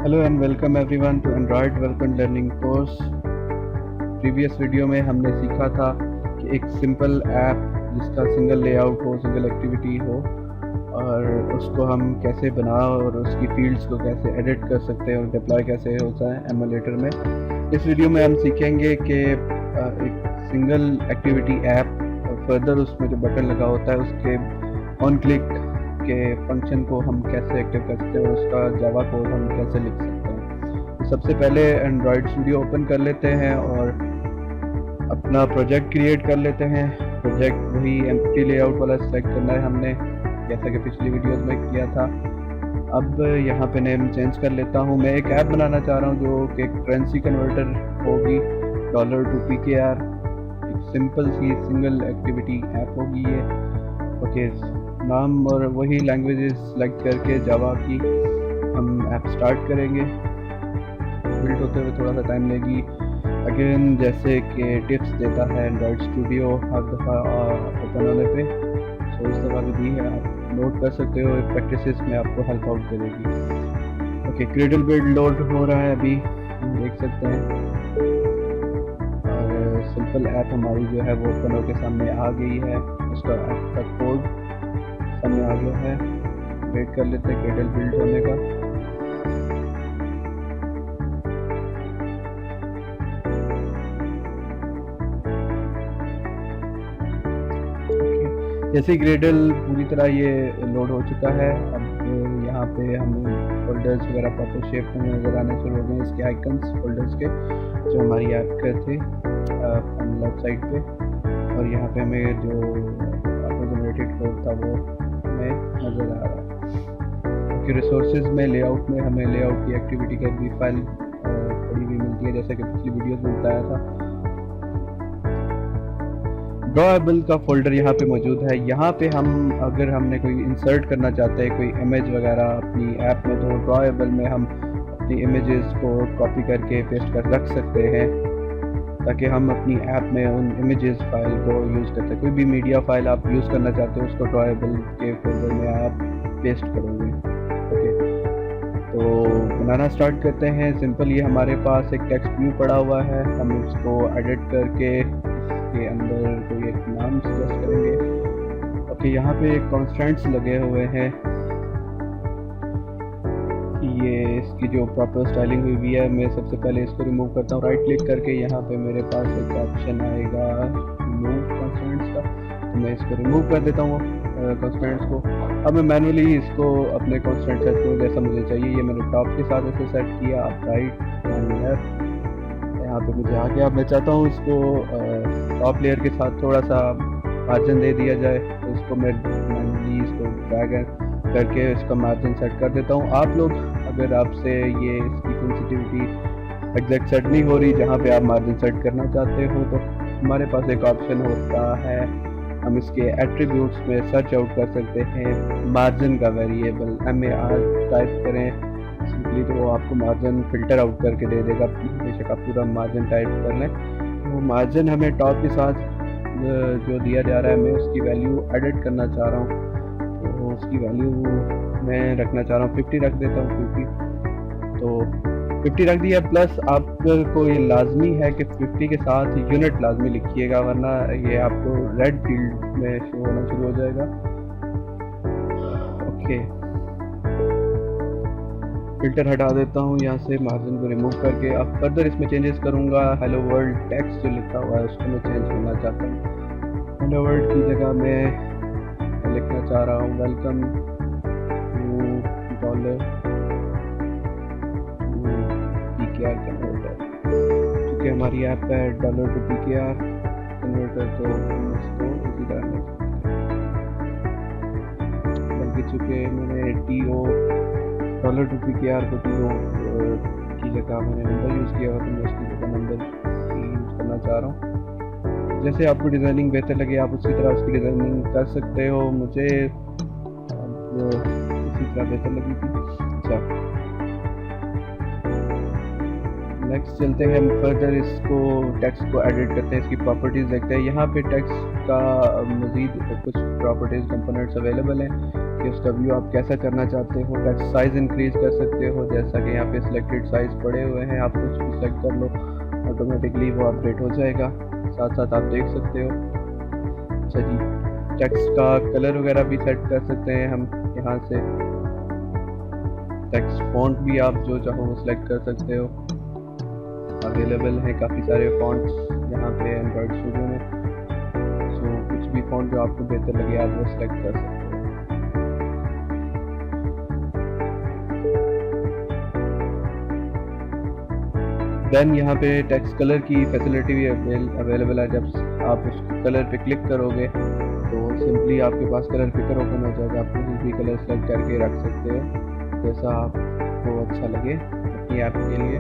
Hello and welcome everyone to Android development learning course. Previous video में हमने सीखा था कि एक सिंपल ऐप जिसका सिंगल लेआउट हो, सिंगल एक्टिविटी हो, और उसको हम कैसे बना और उसकी फील्ड्स को कैसे एडिट कर सकते हैं और डिप्लॉय कैसे होता है एमुलेटर में। इस वीडियो में हम सीखेंगे कि एक सिंगल एक्टिविटी ऐप और फर्दर उसमें जो बटन लगा होता है उसके ऑन क्लिक के फंक्शन को हम कैसे एक्टिव कर सकते हैं और उसका जावा कोड हम कैसे लिख सकते हैं। तो सबसे पहले एंड्रॉयड स्टूडियो ओपन कर लेते हैं और अपना प्रोजेक्ट क्रिएट कर लेते हैं। प्रोजेक्ट वही एम्प्टी लेआउट वाला सेलेक्ट करना है हमने, जैसा कि पिछली वीडियोस में किया था। अब यहाँ पे नेम चेंज कर लेता हूँ। मैं एक ऐप बनाना चाह रहा हूँ जो कि करेंसी कन्वर्टर होगी, $2 PKR। एक सिंपल सी सिंगल एक्टिविटी ऐप होगी ये। ओके, नाम और वही लैंग्वेजेस सेलेक्ट करके जावा की हम ऐप स्टार्ट करेंगे। बिल्ड होते हुए थोड़ा सा टाइम लेगी। अगेन जैसे कि टिप्स देता है एंड्रॉयड स्टूडियो हर दफ़ा ओपन होने पे, सो इस दफ़ा भी दी है, आप नोट कर सकते हो। प्रैक्टिसेस में आपको हेल्प आउट करेगी। ओके, क्रेडल बिल्ड लोड हो रहा है अभी, हम देख सकते हैं। और सिंपल ऐप हमारी जो है वो ओपन होकर सामने आ गई है। उसका ऐप का कोड सामने आ गया है। वेट कर लेते हैं क्रेडल बिल्ड होने का। जैसे ग्रेडल पूरी तरह ये लोड हो चुका है, अब यहाँ पे हमें फोल्डर्स वगैरह प्रॉपर शेप में नज़र आने शुरू हो गए, इसके आइकन्स फोल्डर्स के जो हमारी ऐप के थे लेफ्ट साइड पे। और यहाँ पे हमें जो जनरेटेड कोड था वो हमें नज़र आ रहा है। कि रिसोर्सेज में लेआउट में हमें लेआउट की एक्टिविटी का भी फाइल पड़ी हुई मिलती है, जैसा कि पिछली वीडियोस में बताया था। ड्रॉएबल का फोल्डर यहाँ पे मौजूद है। यहाँ पे हम अगर हमने कोई इंसर्ट करना चाहते हैं कोई इमेज वगैरह अपनी ऐप में, तो ड्रॉएबल में हम अपनी इमेजेस को कॉपी करके पेस्ट कर रख सकते हैं, ताकि हम अपनी ऐप में उन इमेजेस फाइल को यूज़ कर सकें। कोई भी मीडिया फाइल आप यूज़ करना चाहते हो उसको ड्रॉएबल के फोल्डर में आप पेस्ट करोगे। ओके, तो बनाना स्टार्ट करते हैं। सिंपल ये हमारे पास एक टेक्स्ट व्यू पड़ा हुआ है, हम इसको एडिट करके के अंदर कोई एक नाम सजेस्ट करेंगे। ओके, यहाँ पे कॉन्स्टेंट्स लगे हुए हैं, ये इसकी जो प्रॉपर स्टाइलिंग हुई है। मैं सबसे पहले इसको रिमूव करता हूँ। राइट क्लिक करके यहाँ पे मेरे पास एक ऑप्शन आएगा रिमूव कॉन्स्टेंट्स का, तो मैं इसको रिमूव कर देता हूँ कॉन्स्टेंट्स को। अब मैं मैनुअली इसको अपने कॉन्स्टेंट सेट करूँ जैसा मुझे चाहिए। ये मैंने टॉप के साथ ऐसे सेट किया, अब राइट एंड लेफ्ट यहाँ पे मुझे आ गया। अब मैं चाहता हूँ इसको टॉप लेयर के साथ थोड़ा सा मार्जिन दे दिया जाए, तो इसको मैं मैनुअली इसको ड्रैग करके इसका मार्जिन सेट कर देता हूँ। आप लोग अगर आपसे ये इसकी सेंसिटिविटी एग्जैक्ट सेट नहीं हो रही जहाँ पे आप मार्जिन सेट करना चाहते हो, तो हमारे पास एक ऑप्शन होता है, हम इसके एट्रीब्यूट्स में सर्च आउट कर सकते हैं मार्जिन का वेरिएबल। MAR टाइप करें सिंपली, तो वो आपको मार्जिन फिल्टर आउट करके दे देगा। बेशक आप पूरा मार्जिन टाइप कर लें, वो मार्जिन हमें टॉप के साथ जो दिया जा रहा है, मैं उसकी वैल्यू एडिट करना चाह रहा हूँ, तो उसकी वैल्यू मैं रखना चाह रहा हूँ 50 रख देता हूँ। 50 तो 50 रख दिया। प्लस आपको ये लाजमी है कि 50 के साथ यूनिट लाजमी लिखिएगा, वरना ये आपको रेड फील्ड में शो होना शुरू हो जाएगा। ओके, फिल्टर हटा देता हूँ यहाँ से, मार्जिन को रिमूव करके। अब फर्दर इसमें चेंजेस करूँगा। हेलो वर्ल्ड टेक्स्ट जो लिखा हुआ है उसको मैं चेंज करना चाहता हूँ। हेलो वर्ल्ड की जगह मैं लिखना चाह रहा हूँ वेलकम टू $PKR कन्वर्टर, क्योंकि हमारी ऐप है $PKR कन्वर्टर, तो हम इसको इसी तरह बल्कि चूँकि मैंने $PKR को TO की जगह मैंने नंबर यूज़ किया हुआ, तो मैं उसकी जगह नंबर यूज़ करना चाह रहा हूँ। जैसे आपको डिज़ाइनिंग बेहतर लगे आप उसी तरह उसकी डिज़ाइनिंग कर सकते हो। मुझे इसी तरह बेहतर लगी थी। अच्छा, नेक्स्ट चलते हैं हम फर्दर, इसको टेक्स्ट को एडिट करते हैं, इसकी प्रॉपर्टीज़ देखते हैं। यहाँ पे टेक्स्ट का मज़ीद कुछ प्रॉपर्टीज़ कंपोनेंट्स अवेलेबल हैं कि उसका व्यू आप कैसा करना चाहते हो। टेक्स्ट साइज़ इंक्रीज़ कर सकते हो, जैसा कि यहाँ पे सिलेक्टेड साइज़ पड़े हुए हैं, आप कुछ भी सिलेक्ट कर लो, ऑटोमेटिकली वो अपडेट हो जाएगा। साथ साथ आप देख सकते हो। अच्छा जी, टेक्स्ट का कलर वगैरह भी सेट कर सकते हैं हम यहाँ से। टेक्स्ट फॉन्ट भी आप जो चाहो वो सिलेक्ट कर सकते हो, अवेलेबल हैं काफ़ी सारे फॉन्ट्स यहाँ पे एंड्रॉइड स्टूडियो में। सो कुछ भी फॉन्ट जो आपको बेहतर लगे आप वो सिलेक्ट कर सकते हो। देन यहाँ पे टेक्स्ट कलर की फैसिलिटी भी अवेलेबल है। जब आप उस कलर पे क्लिक करोगे तो सिंपली आपके पास कलर पिकर ओपन हो जाएगा, आप कोई भी कलर सेलेक्ट करके रख सकते हो जैसा आपको अच्छा लगे अपनी ऐप के लिए।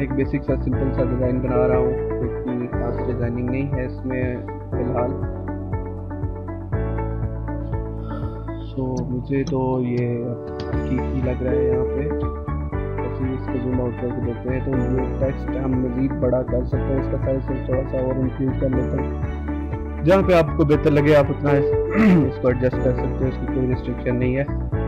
एक बेसिक सा सिंपल सा डिज़ाइन बना रहा हूँ, क्योंकि खास डिज़ाइनिंग नहीं है इसमें फ़िलहाल। सो मुझे तो ये ठीक ही लग रहा है। यहाँ पे ऐसे इसको जूम आउट करके देखते हैं तो ये टेक्स्ट हम मज़ीद बड़ा कर सकते हैं, इसका साइज थोड़ा सा और इंक्रीज कर लेते हैं। जहाँ पे आपको बेहतर लगे आप उतना इसको एडजस्ट कर सकते हो, इसकी कोई रिस्ट्रिक्शन नहीं है।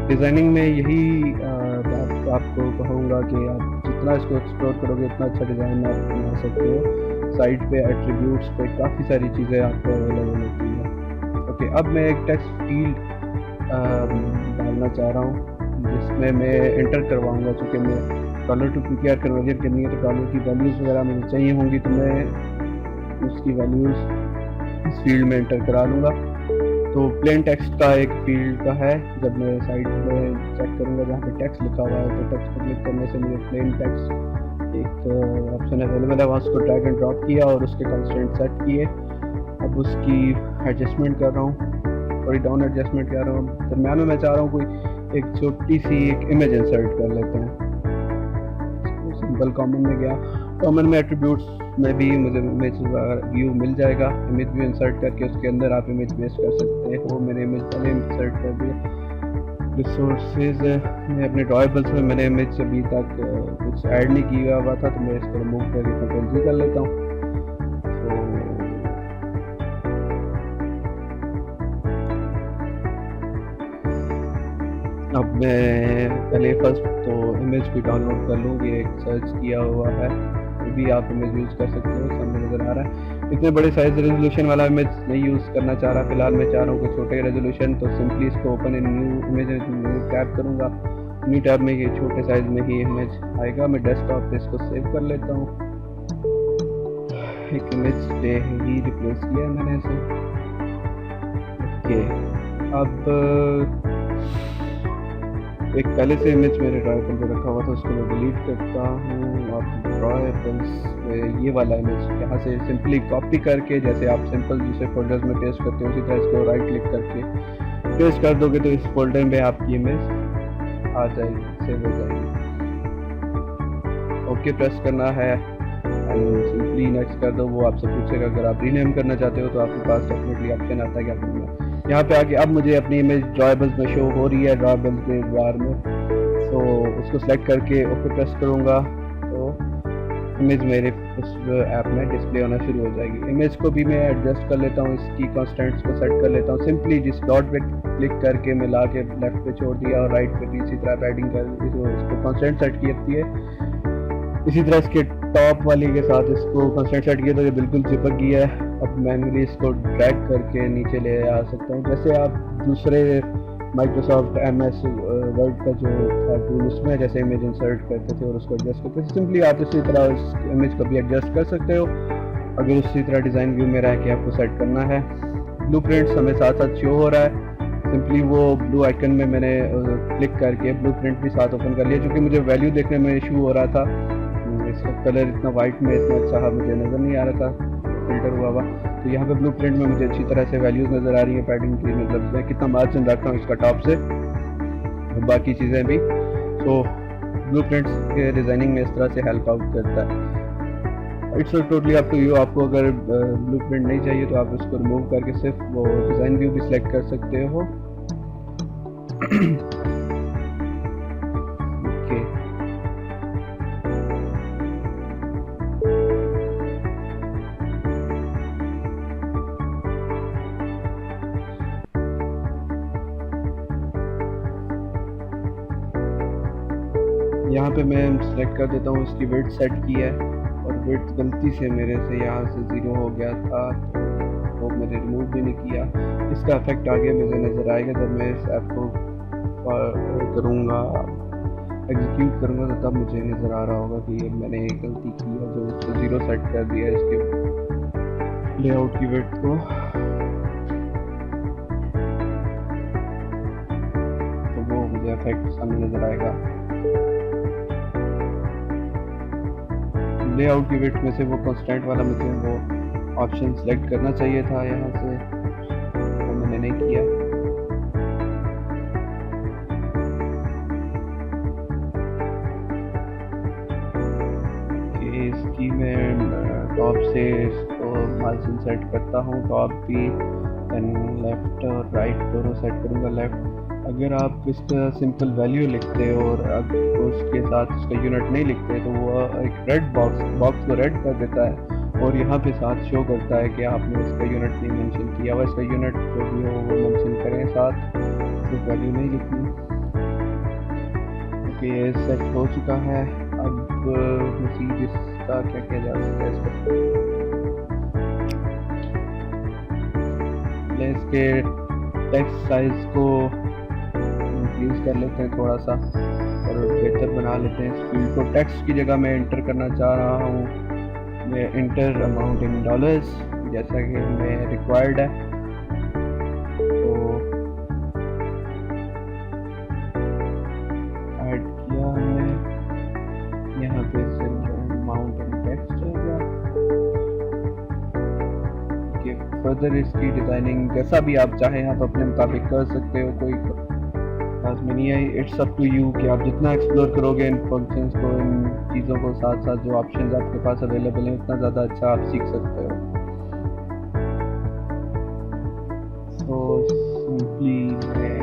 डिज़ाइनिंग में यही बात आपको कहूँगा कि आप जितना इसको एक्सप्लोर करोगे उतना अच्छा डिज़ाइन आप बना सकते हो। साइड पे एट्रीब्यूट्स पे काफ़ी सारी चीज़ें आपको अवेलेबल होती हैं। ओके, अब मैं एक टेक्स्ट फील्ड डालना चाह रहा हूँ जिसमें मैं एंटर करवाऊँगा। चूँकि मैं डॉलर टू पीटीआर कन्वर्जन करनी है तो डॉलर की वैल्यूज़ वगैरह मुझे चाहिए होंगी, तो मैं उसकी वैल्यूज़ इस फील्ड में एंटर करा लूँगा। तो प्लेन टेक्स्ट का एक फील्ड का है, जब मैं साइड में चेक करूँगा जहाँ पे टेक्स्ट लिखा हुआ है तो टेक्स्ट पर क्लिक करने से मुझे प्लेन टेक्स्ट एक ऑप्शन अवेलेबल है, वहाँ उसको ड्रैग एंड ड्रॉप किया और उसके कंस्ट्रेंट सेट किए। अब उसकी एडजस्टमेंट कर रहा हूँ, थोड़ी डाउन एडजस्टमेंट कर रहा हूँ। दरम्यान में मैं चाह रहा हूँ कोई एक छोटी सी एक इमेज इंसर्ट कर लेते हैं। सिंपल कॉमन में गया, कॉमन में एट्रीब्यूट्स में भी मुझे इमेज व्यू मिल जाएगा। इमेज व्यू इंसर्ट करके उसके अंदर आप इमेज पेस्ट कर सकते हो। मैंने इमेज पहले इंसर्ट कर दिया। रिसोर्सेज में अपने ड्रॉएबल्स में मैंने इमेज अभी तक कुछ ऐड नहीं किया हुआ था, तो मैं इसको रिमूव करके कंट्रोल-जी कर लेता हूँ। अब मैं पहले फर्स्ट तो इमेज भी डाउनलोड कर लूँ। ये एक सर्च किया हुआ है, ये भी आप इमेज यूज़ कर सकते हो, सामने नज़र आ रहा है। इतने बड़े साइज रेजोल्यूशन वाला इमेज नहीं यूज़ करना चाह रहा फिलहाल, मैं चाह रहा हूँ कि छोटे रेजोल्यूशन। तो सिंपली इसको open in new image new tab करूँगा। न्यू टैब में ये छोटे साइज में ही इमेज आएगा। मैं डेस्कटॉप पे इसको सेव कर लेता हूँ। एक इमेज पे ही रिप्लेस किया मैंने इसे। ओके, अब एक पहले से इमेज मेरे ड्रॉएबल पे रखा हुआ था, उसको मैं डिलीट करता हूँ। आप ड्रॉएबल्स पे ये वाला इमेज यहाँ से सिंपली कॉपी करके, जैसे आप सिंपल दूसरे फोल्डर्स में पेस्ट करते हो उसी तरह इसको राइट क्लिक करके पेस्ट कर दोगे तो इस फोल्डर में आपकी इमेज आ जाएगी, सेव हो जाएगी। ओके प्रेस करना है एंड सिंपली नेक्स्ट कर दो। वो आपसे पूछेगा, अगर आप रीनेम करना चाहते हो तो आपके पास डेफिनेटली ऑप्शन आता है कि आप यहाँ पे आके अब मुझे अपनी इमेज ड्रॉएबल्स में शो हो रही है, ड्रॉएबल्स के बार में। तो उसको सेलेक्ट करके ओके प्रेस करूँगा तो इमेज मेरे उस ऐप में डिस्प्ले होना शुरू हो जाएगी। इमेज को भी मैं एडजस्ट कर लेता हूँ, इसकी कॉन्स्टेंट्स को सेट कर लेता हूँ। सिंपली जिस डॉट पे क्लिक करके मिला के लेफ्ट पे छोड़ दिया और राइट पे भी इसी तरह पैडिंग कर इसको कॉन्स्टेंट सेट की होती है। इसी तरह इसके टॉप वाली के साथ इसको कॉन्स्टेंट सेट किया तो ये बिल्कुल चिपक गया है। अब मैनुअली इसको ड्रैग करके नीचे ले आ सकता हूँ, जैसे आप दूसरे माइक्रोसॉफ्ट MS वर्ड का जो था टूल उसमें जैसे इमेज इंसर्ट करते थे और उसको एडजस्ट करते थे, सिंपली आप इसी तरह उस इमेज को भी एडजस्ट कर सकते हो। अगर उसी तरह डिज़ाइन व्यू में रह के आपको सेट करना है। ब्लूप्रिंट्स हमें साथ साथ शो हो रहा है। सिंपली वो ब्लू आइकन में मैंने क्लिक करके ब्लूप्रिंट भी साथ ओपन कर लिया, क्योंकि मुझे वैल्यू देखने में इशू हो रहा था। इसका कलर इतना वाइट में इतना अच्छा मुझे नज़र नहीं आ रहा था फिल्टर हुआ हुआ। तो यहाँ पे ब्लूप्रिंट में मुझे अच्छी तरह से वैल्यूज़ नज़र आ रही है, पैडिंग की, मतलब मैं कितना मार्जिन रखता हूँ इसका टॉप से और बाकी चीज़ें भी। तो ब्लूप्रिंट्स के डिज़ाइनिंग में इस तरह से हेल्प आउट करता है। It's totally up to you. आपको अगर ब्लूप्रिंट नहीं चाहिए तो आप इसको रिमूव करके सिर्फ वो डिज़ाइन व्यू भी सिलेक्ट कर सकते हो। ओके, यहाँ पे मैं सेलेक्ट कर देता हूँ, इसकी विड्थ सेट की है और विड्थ गलती से मेरे से यहाँ से 0 हो गया था, तो मैंने रिमूव भी नहीं किया। इसका इफेक्ट आगे मुझे नज़र आएगा जब मैं इस ऐप को करूँगा, एग्जीक्यूट करूँगा, तो तब मुझे नज़र आ रहा होगा कि ये मैंने एक गलती की है जो इसको 0 सेट कर दिया इसके लेआउट की विड्थ को। तो वो मुझे इफेक्ट सामने नज़र आएगा। लेआउट की विड्थ में से वो कांस्टेंट वाला मुझे वो ऑप्शन सेलेक्ट करना चाहिए था यहाँ से, तो मैंने नहीं किया। इसकी मैं टॉप से इसको मार्जिन सेट करता हूँ, टॉप भी, लेफ्ट और राइट दोनों सेट करूँगा। लेफ्ट अगर आप इसका सिंपल वैल्यू लिखते हो और अगर उसके साथ इसका यूनिट नहीं लिखते तो वो एक रेड बॉक्स को रेड कर देता है और यहाँ पे साथ शो करता है कि आपने इसका यूनिट नहीं मेंशन किया हुआ। इसका यूनिट जो भी हो वो मेंशन करें साथ, तो वैल्यू नहीं लिखनी। ओके, ये सेट हो चुका है। अब मज़ीद इसका क्या किया जा सकता है, इसके टेक्स्ट साइज को इंक्रीज कर लेते हैं थोड़ा सा और बेहतर बना लेते हैं। इस फील्ड को टेक्स्ट की जगह मैं एंटर करना चाह रहा हूँ, मैं इंटर अमाउंट इन डॉलर्स जैसा कि हमें रिक्वायर्ड है। तो ऐड किया हमने यहाँ पे अमाउंट इन टेक्स्ट हो गया। फर्दर इसकी डिज़ाइनिंग जैसा भी आप चाहें आप अपने मुताबिक कर सकते हो, कोई लाजमी नहीं है। इट्स अप टू यू कि आप जितना एक्सप्लोर करोगे इन फंक्शंस को, इन चीज़ों को, साथ साथ जो ऑप्शंस आपके पास अवेलेबल हैं उतना ज़्यादा अच्छा आप सीख सकते हो। तो सिंपली मैं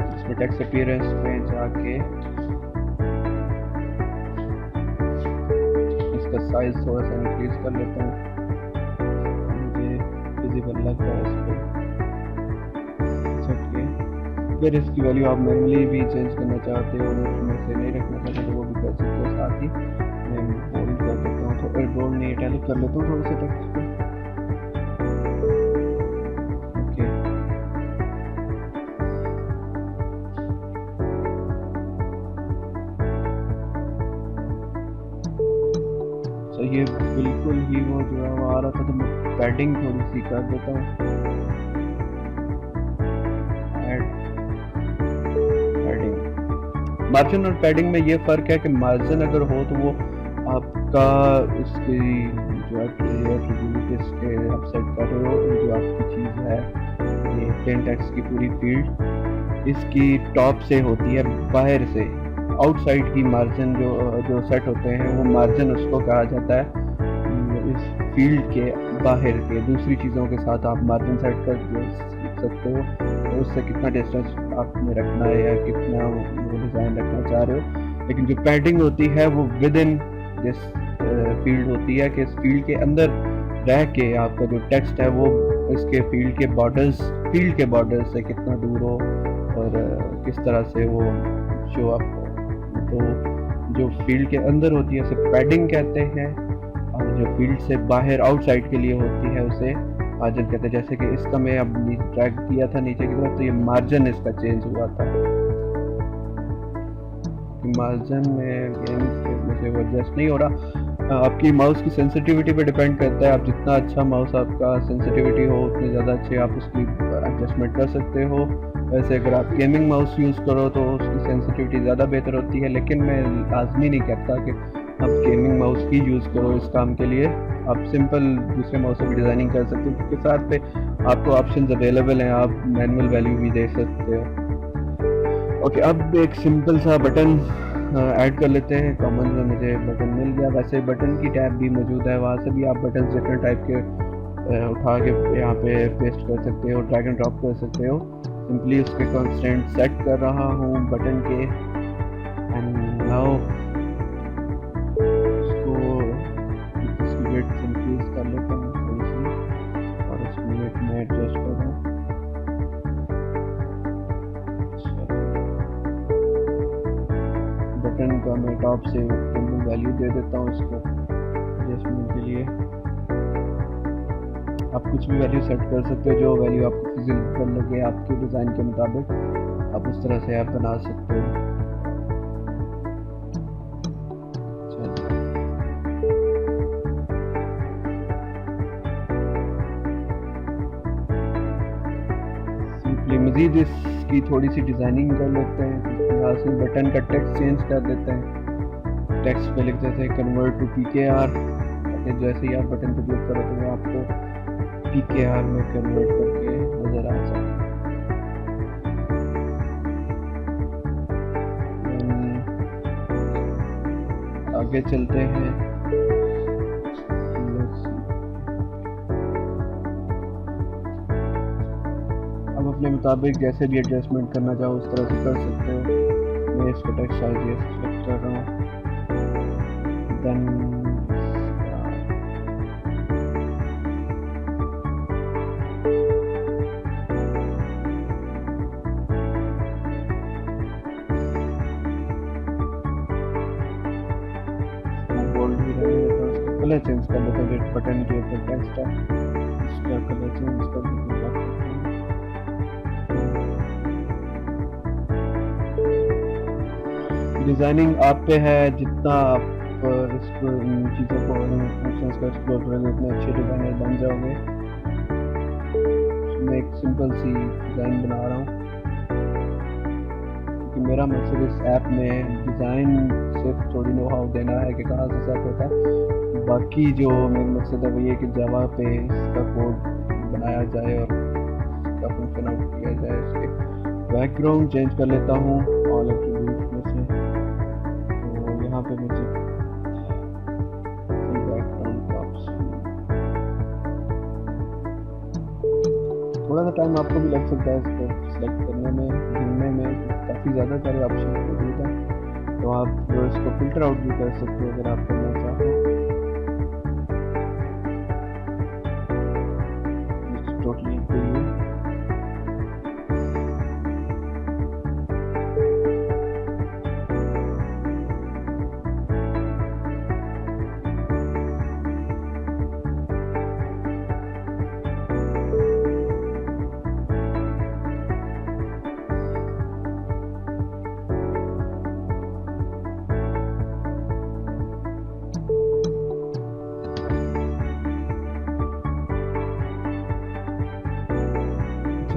इसमें टेक्स्ट अपीयरेंस में जाके इसका साइज थोड़ा सा इंक्रीज कर लेता हूँ, मुझे विजिबल लग रहा है इस पर। अगर इसकी वैल्यू आप मैनुअली भी चेंज करना चाहते हो, उसमें से नहीं रखना चाहते तो वो भी कर सकते हो। साथ ही मैं बोल्ड कर देता हूँ, थोड़ा बोल्ड नहीं इटैलिक कर लेता हूँ थोड़े से टेक्स्ट को। ओके, तो ये बिल्कुल ही वो जो है वो आ रहा था, तो मैं पैडिंग थोड़ी सी कर देता हूँ। मार्जिन और पैडिंग में ये फ़र्क है कि मार्जिन अगर हो तो वो आपका इसकी जो एट्रीब्यूट इसके आप सेट कर रहे हो, जो आपकी चीज़ है ये प्लेन टेक्स्ट की पूरी फील्ड इसकी टॉप से होती है, बाहर से आउटसाइड की मार्जिन जो सेट होते हैं वो मार्जिन उसको कहा जाता है। इस फील्ड के बाहर के दूसरी चीज़ों के साथ आप मार्जिन सेट कर सकते हो, तो उससे कितना डिस्टेंस आपने रखना है या कितना वो डिज़ाइन रखना चाह रहे हो। लेकिन जो पैडिंग होती है वो विद इन दिस फील्ड होती है कि इस फील्ड के अंदर रह के आपका जो टेक्स्ट है वो इसके फील्ड के बॉर्डर्स से कितना दूर हो और किस तरह से वो शो अप हो। तो जो फील्ड के अंदर होती है उसे पैडिंग कहते हैं और जो फील्ड से बाहर आउटसाइड के लिए होती है उसे मार्जिन कहते हैं। जैसे कि इसका मैं अब ड्रैग किया था नीचे की तरफ तो ये मार्जिन इसका चेंज हुआ था। मार्जिन में मुझे वो एडजस्ट नहीं हो रहा। आपकी माउस की सेंसिटिविटी पे डिपेंड करता है, आप जितना अच्छा माउस आपका सेंसिटिविटी हो उतने ज़्यादा अच्छे आप उसकी एडजस्टमेंट कर सकते हो। वैसे अगर आप गेमिंग माउस यूज़ करो तो उसकी सेंसिटिविटी ज़्यादा बेहतर होती है, लेकिन मैं लाजमी नहीं कहता कि आप गेमिंग माउस ही यूज़ करो इस काम के लिए। आप सिंपल दूसरे माउस से भी डिज़ाइनिंग कर सकते हो, क्योंकि साथ पे आपको ऑप्शंस अवेलेबल हैं, आप मैनुअल वैल्यू भी दे सकते हो। ओके, अब एक सिंपल सा बटन ऐड कर लेते हैं। कॉमन में मुझे बटन मिल गया, वैसे बटन की टैब भी मौजूद है, वहाँ से भी आप बटन डिफरेंट टाइप के उठा के यहाँ पे पेस्ट कर सकते हो, ड्रैग एंड ड्रॉप कर सकते हो। सिंपली उसके कंस्टेंट सेट कर रहा हूँ बटन के, एंड नाउ इंक्रीज कर लेता हूँ थोड़ी सी और इसमें वेट में एडजस्ट कर रहा हूँ। बाद मैं टॉप से वैल्यू दे देता हूँ इसको एडजस्टमेंट के लिए। आप कुछ भी वैल्यू सेट कर सकते हो, जो वैल्यू आपको फिजिकल लगे आपके डिज़ाइन के मुताबिक आप उस तरह से आप बना सकते हो। सिंपली मज़ीद इसकी थोड़ी सी डिज़ाइनिंग कर लेते हैं। यहाँ से बटन का टेक्स्ट चेंज कर देते हैं। टेक्स्ट पे लिख देते हैं कन्वर्ट टू PKR, ताकि जैसे ही आप बटन पे क्लिक करो तो वो आपको PKR में कन्वर्ट करके नज़र आ जाए। आगे चलते हैं। अब अपने मुताबिक जैसे भी एडजस्टमेंट करना चाहो उस तरह से कर सकते हो। मैं इसका टेक्स्ट साइज ये सेलेक्ट कर रहा हूँ। देन कलर चेंज कर लेते हैं। बटन के ऊपर टेक्स्ट है, इसका कलर चेंज कर देते हैं। डिज़ाइनिंग आप पे है, जितना आप इसको इन चीज़ों को फंक्शंस को एक्सप्लोर करोगे उतने अच्छे डिज़ाइनर बन जाओगे। मैं एक सिंपल सी डिज़ाइन बना रहा हूँ क्योंकि मेरा मकसद इस ऐप में डिज़ाइन सिर्फ थोड़ी नो हाउ देना है कि कहाँ से सेट होता है। बाकी जो मेरा मकसद है वो ये कि जावा पे इसका कोड बनाया जाए और इसका फंक्शन आउट किया जाए। इसके बैकग्राउंड चेंज कर लेता हूँ ऑल एट्रीब्यूट्स में से। तो यहाँ पे मुझे बैकग्राउंड का ऑप्शन, थोड़ा सा टाइम आपको भी लग सकता है इसको सिलेक्ट करने में, ढूंढने में काफ़ी ज़्यादा सारे ऑप्शन मौजूद हैं। तो आप इसको फिल्टर आउट भी कर सकते हो अगर आप करना चाहो। Totally for you.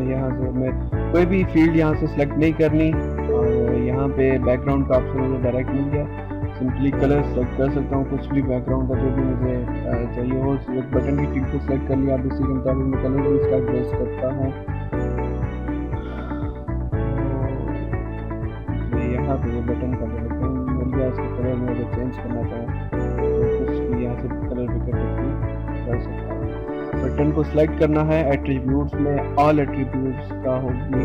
यहाँ से मैं कोई भी फील्ड यहाँ से सिलेक्ट नहीं करनी और यहाँ पे बैकग्राउंड का ऑप्शन मुझे डायरेक्ट मिल गया। सिंपली कलर सेलेक्ट कर सकता हूँ, कुछ भी बैकग्राउंड का जो भी मुझे चाहिए हो। एक बटन की टिक को सेलेक्ट कर लिया, अब इसी के मुताबिक मैं कलर भी इसका एडजस्ट करता हूँ। तो यहाँ पे बटन का मिल गया, इसका कलर मैं अगर चेंज करना चाहूँ तो कुछ भी यहाँ से कलर भी कर सकता हूँ। बटन को सिलेक्ट करना है, एट्रीब्यूट्स में ऑल एट्रीब्यूट्स का होगी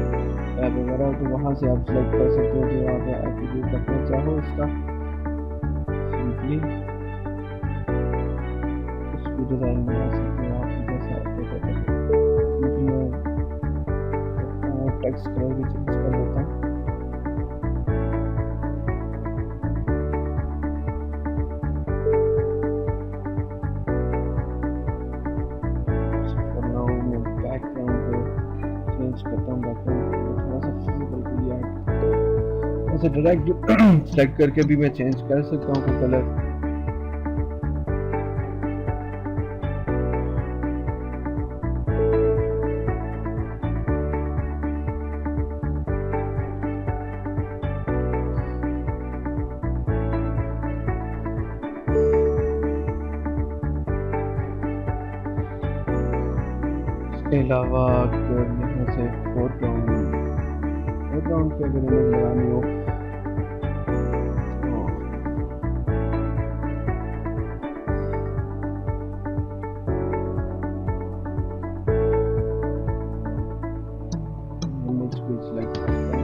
वगैरह, तो वहाँ से आप सिलेक्ट कर सकते हो जो आप एट्रीब्यूट रखना चाहो इसका। सिंपली कुछ भी डिज़ाइन बना सकते हो आप जैसा मैं टेक्स्ट कलर भी चेंज कर देता हूँ। ऐसे डायरेक्ट सेलेक्ट करके भी मैं चेंज कर सकता हूँ कलर। इसके अलावा अगर यहाँ से फोरग्राउंड पे अगर इमेज लगानी हो इमेज को सिलेक्ट करता हूँ।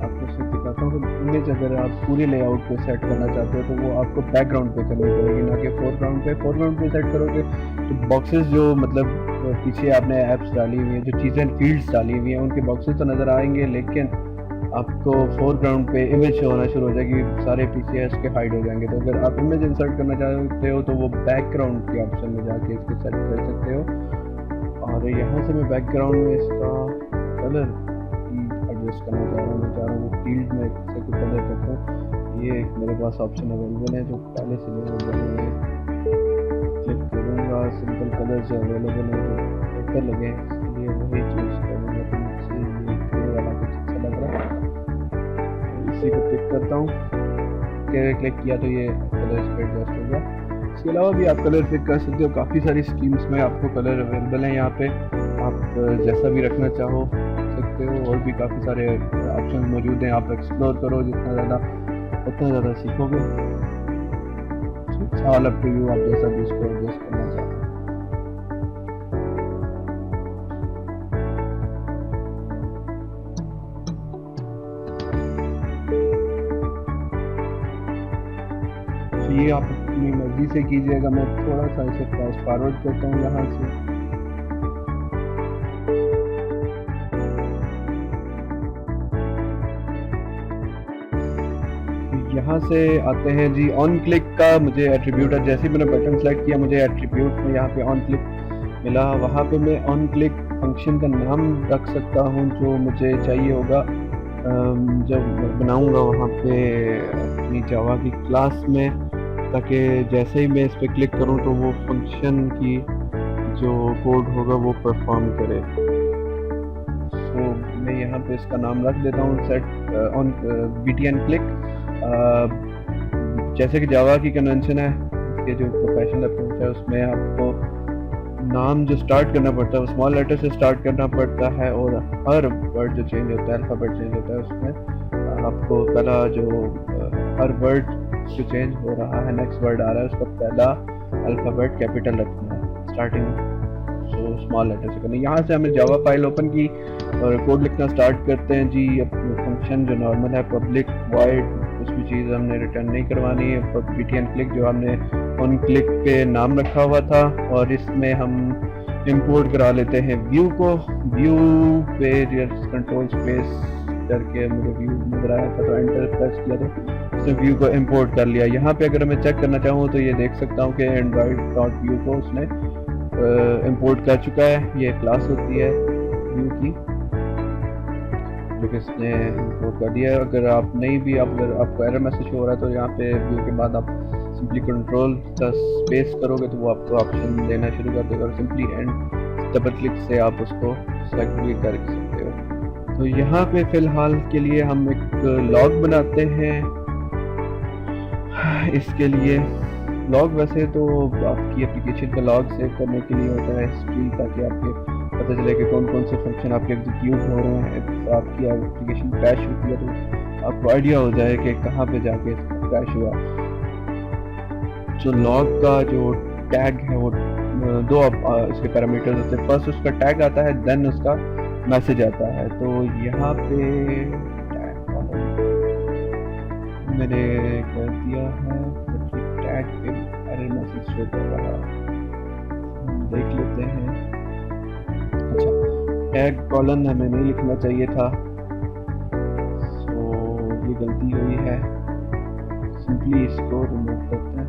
आपको सिर्फ दिखाता हूँ कि इमेज अगर आप पूरे लेआउट पे सेट करना चाहते हो तो वो आपको बैकग्राउंड पे करनी पड़ेगी, ना कि फोरग्राउंड पे। फोरग्राउंड पे सेट करोगे तो बॉक्सेस जो मतलब पीछे आपने ऐप्स डाली हुई हैं, जो चीज़ें फील्ड्स डाली हुई हैं, उनके बॉक्सेस तो नज़र आएंगे, लेकिन आपको फोरग्राउंड पे इमेज शो होना शुरू हो जाएगी, सारे पीसीएस के हाइड हो जाएंगे। तो अगर आप इमेज इंसर्ट करना चाहते हो तो वो बैकग्राउंड के ऑप्शन में जाके इसको सेट कर सकते हो। और यहाँ से मैं बैकग्राउंड में इसका कलर एडजस्ट करना चाह रहा हूँ। मैं चाह रहा हूँ फील्ड में से कोई कलर रखूँ। ये मेरे पास ऑप्शन अवेलेबल है जो पहले से अवेलेबल है। क्लिक करूँगा, सिंपल कलर जो अवेलेबल है जो बेहतर लगे इसके लिए वही चूज़ करूँगा। तो मुझसे ये ग्रे वाला कुछ अच्छा लग रहा है, इसी को पिक करता हूँ। क्लिक किया तो ये कलर इस पर एडजस्ट होगा। इसके अलावा भी आप कलर पिक कर सकते हो। काफ़ी सारी स्कीम्स में आपको कलर अवेलेबल हैं यहाँ पे, आप जैसा भी रखना चाहो सकते हो। और भी काफ़ी सारे ऑप्शन मौजूद हैं, आप एक्सप्लोर करो जितना ज़्यादा सीखोगे। ऑल अप टू यू, आप जैसा भी इसको एडजस्ट करना चाहो। ये आप अपनी मर्जी से कीजिएगा। मैं थोड़ा सा इसे फास्ट फॉरवर्ड करता हूँ यहाँ से। यहाँ से आते हैं जी ऑन क्लिक का मुझे एट्रीब्यूट है। जैसे ही मैंने बटन सेलेक्ट किया मुझे एट्रीब्यूट में यहाँ पे ऑन क्लिक मिला। वहाँ पे मैं ऑन क्लिक फंक्शन का नाम रख सकता हूँ जो मुझे चाहिए होगा जब बनाऊँगा वहाँ पे अपनी जावा की क्लास में, ताकि जैसे ही मैं इस पर क्लिक करूं तो वो फंक्शन की जो कोड होगा वो परफॉर्म करे। सो मैं यहाँ पे इसका नाम रख देता हूँ सेट ऑन btn क्लिक। जैसे कि जावा की कन्वेंशन है कि जो प्रोफेशनल अप्रोच है उसमें आपको नाम जो स्टार्ट करना पड़ता है वो स्मॉल लेटर से स्टार्ट करना पड़ता है। और हर वर्ड जो चेंज होता है, अल्फ़ाबेट चेंज होता है, उसमें आपको पहला जो हर वर्ड जो चेंज हो रहा है, नेक्स्ट वर्ड आ रहा है, उसका पहला अल्फ़ाबेट कैपिटल रखना है, स्टार्टिंग जो स्मॉल लेटर से करना। यहाँ से हमने जावा फाइल ओपन की और कोड लिखना स्टार्ट करते हैं जी। अपना फंक्शन जो नॉर्मल है, पब्लिक वॉइड, कुछ भी चीज़ हमने रिटर्न नहीं करवानी है। btn क्लिक जो हमने ऑन क्लिक पे नाम रखा हुआ था, और इसमें हम इंपोर्ट करा लेते हैं व्यू को। व्यू पे कंट्रोल स्पेस करके मुझे व्यू नजर आया था तो एंटर प्रेस किया तो उसने व्यू को इंपोर्ट कर लिया। यहाँ पे अगर मैं चेक करना चाहूँ तो ये देख सकता हूँ कि android.view को उसने इंपोर्ट कर चुका है। ये क्लास होती है व्यू की जो कि इसने इंपोर्ट कर दिया है। अगर आप नहीं भी अगर आपको एरर मैसेज हो रहा है तो यहाँ पे व्यू के बाद आप सिंपली कंट्रोल का स्पेस करोगे तो वो आपको ऑप्शन देना शुरू कर देगा, और सिंपली एंड डबल क्लिक से आप उसको सेलेक्ट भी कर सकते हो। तो यहाँ पे फिलहाल के लिए हम एक लॉग बनाते हैं। इसके लिए लॉग वैसे तो आपकी एप्लीकेशन का लॉग सेव करने के लिए होता है हिस्ट्री, ताकि आपके पता चले कि कौन कौन से फंक्शन आपके एग्जीक्यूट हो रहे हैं। तो आपकी एप्लीकेशन क्रैश होती है तो आपको आइडिया हो जाए कि कहाँ पे जाके क्रैश हुआ। जो लॉग का जो टैग है वो दो इसके पैरामीटर्स होते हैं। फर्स्ट उसका टैग आता है, देन उसका मैसेज आता है। तो यहाँ पे मैंने कर दिया है टैग पे एरर मैसेज शो कर रहा है, देख लेते हैं। अच्छा, टैग कॉलन हमें नहीं लिखना चाहिए था, सो ये गलती हुई है। सिंपली इसको रिमूव करते हैं।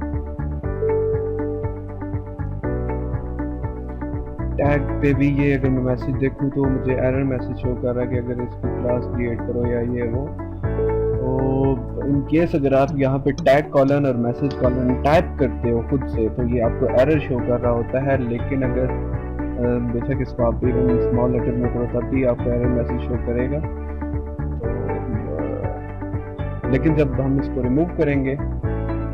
टैग पे भी ये अगर मैं मैसेज देखूं तो मुझे एरर मैसेज शो कर रहा है कि अगर इसकी क्लास क्रिएट करो या ये वो। तो इन केस अगर आप यहाँ पे टैग कॉलन और मैसेज कॉलन टाइप करते हो खुद से तो ये आपको एरर शो कर रहा होता है। लेकिन अगर बेशक इसको आप स्मॉल लेटर में करो तब भी आपको एरर मैसेज शो करेगा। तो लेकिन जब हम इसको रिमूव करेंगे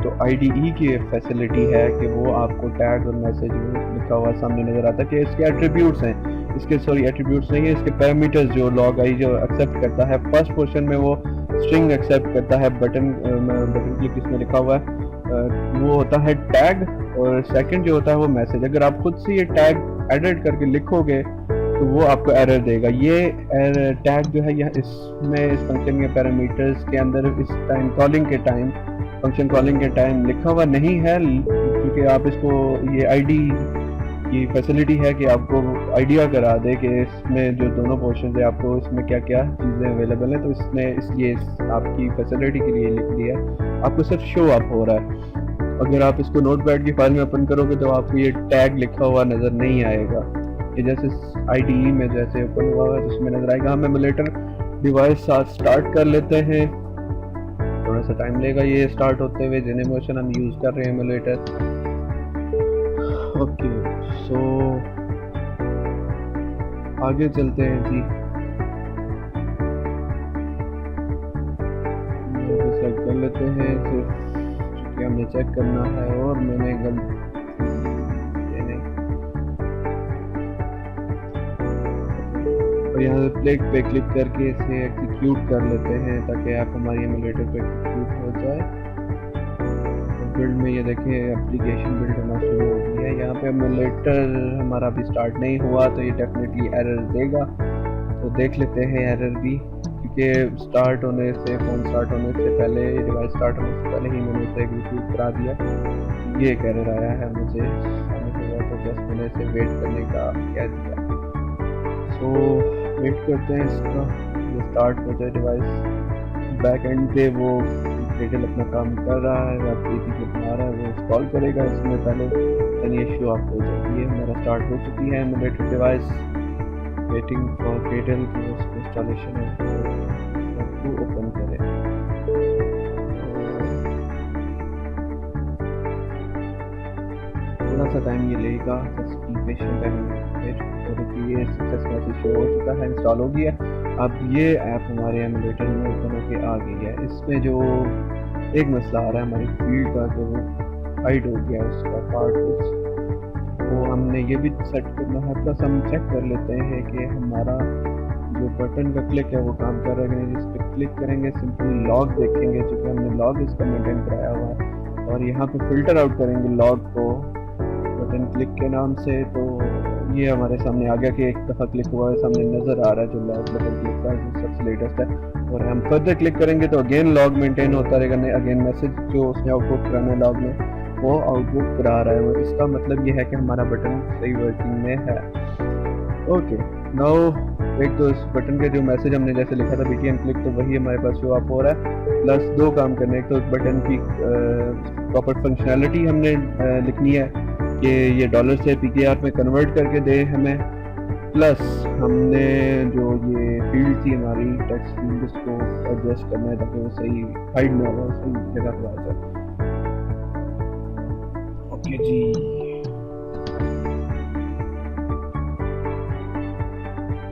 तो IDE की फैसिलिटी है कि वो आपको टैग और मैसेज लिखा हुआ सामने नज़र आता है कि इसके एट्रीब्यूट्स हैं, इसके एट्रीब्यूट्स नहीं है, इसके पैरामीटर्स जो लॉग आई जो एक्सेप्ट करता है। फर्स्ट पोर्शन में वो स्ट्रिंग एक्सेप्ट करता है, बटन क्लिक इसमें लिखा हुआ है वो होता है टैग, और सेकंड जो होता है वो मैसेज। अगर आप खुद से ये टैग एडिट करके लिखोगे तो वो आपको एरर देगा। ये टैग जो है यह इसमें इस फंक्शन के पैरामीटर्स के अंदर इस टाइम कॉलिंग के टाइम फंक्शन कॉलिंग के टाइम लिखा हुआ नहीं है, क्योंकि आप इसको ये ID की फैसिलिटी है कि आपको आइडिया करा दे कि इसमें जो दोनों पोर्शन है आपको इसमें क्या क्या चीज़ें अवेलेबल हैं, तो इसने इसलिए आपकी फैसिलिटी के लिए लिख दिया, आपको सिर्फ शो अप हो रहा है। अगर आप इसको नोटपैड की फाइल में ओपन करोगे तो आपको ये टैग लिखा हुआ नज़र नहीं आएगा। ये जैसे IDE में जैसे ओपन हुआ है तो उसमें नज़र आएगा। हम एमुलेटर डिवाइस साथ स्टार्ट कर लेते हैं, थोड़ा सा टाइम लेगा ये स्टार्ट होते हुए। जेनेमोशन हम यूज़ कर रहे हैं एमुलेटर। ओके सो आगे चलते हैं जी। सेलेक्ट कर लेते हैं सिर्फ क्योंकि हमने चेक करना है और मैंने गलती और यहाँ से प्ले पे क्लिक करके इसे एग्जीक्यूट कर लेते हैं ताकि ऐप हमारी एमुलेटर पे एग्जीक्यूट हो जाए। बिल्ड में ये देखें एप्लीकेशन बिल्ड करना शुरू हो गया है। यहाँ पे एमुलेटर हमारा अभी स्टार्ट नहीं हुआ तो ये डेफिनेटली एरर देगा, तो देख लेते हैं एरर भी, क्योंकि स्टार्ट होने से फ़ोन स्टार्ट होने से पहले, डिवाइस स्टार्ट होने से पहले ही मैंने इसे एग्जीक्यूट करा दिया। ये एक एरर आया है मुझे, तो बस मैंने इसे वेट करने का कह दिया। सो वेट करते हैं इसका, ये स्टार्ट हो जाए डिवाइस। बैक एंड पे वो डिटेल अपना काम कर रहा है, APK बना रहा है, वो इंस्टॉल करेगा। इसमें पहले ये शो आप हो जाती है, हमारा स्टार्ट हो चुकी है emulator device. Waiting for detail की उसको इंस्टॉलेशन को ओपन करें। थोड़ा सा टाइम ये लेगा, बस बी पेशेंट और ये सक्सेस मैसेज शो हो चुका है, इंस्टॉल हो गया। अब ये ऐप हमारे एमुलेटर में ओपन होके आ गई है। इसमें जो एक मसला आ रहा है हमारी फील्ड का, तो वो हाइड हो गया उसका पार्ट कुछ, तो हमने ये भी सेट करना है। प्लस हम चेक कर लेते हैं कि हमारा जो बटन का क्लिक है वो काम कर रहा है कि नहीं। जिस पर क्लिक करेंगे सिंपली लॉग देखेंगे, चूँकि हमने लॉग इसका मेंटेन कराया हुआ है, और यहाँ पे फिल्टर आउट करेंगे लॉग को बटन क्लिक के नाम से, तो ये हमारे सामने आ गया कि एक दफ़ा क्लिक हुआ है, सामने नज़र आ रहा है जो लॉग बटन क्लिक का जो सबसे लेटेस्ट है। और हम फर्दर क्लिक करेंगे तो अगेन लॉग मेंटेन होता रहेगा, नहीं अगेन मैसेज जो उसने आउटपुट कराना है लॉग में वो आउटपुट करा रहा है। इसका मतलब ये है कि हमारा बटन सही वर्किंग में है। ओके नाउ एक तो इस बटन के जो मैसेज हमने जैसे लिखा था BTN क्लिक, तो वही हमारे पास शो अप हो रहा है। प्लस दो काम करने, एक तो बटन की प्रॉपर फंक्शनैलिटी हमने लिखनी है कि ये डॉलर से PKR में कन्वर्ट करके दे हमें। प्लस हमने जो ये फील्ड थी हमारी टेक्स्ट फील्ड, इसको एडजस्ट करना है ताकि वो सही हाइड में हो, सही जगह पर आ जाए। ओके जी,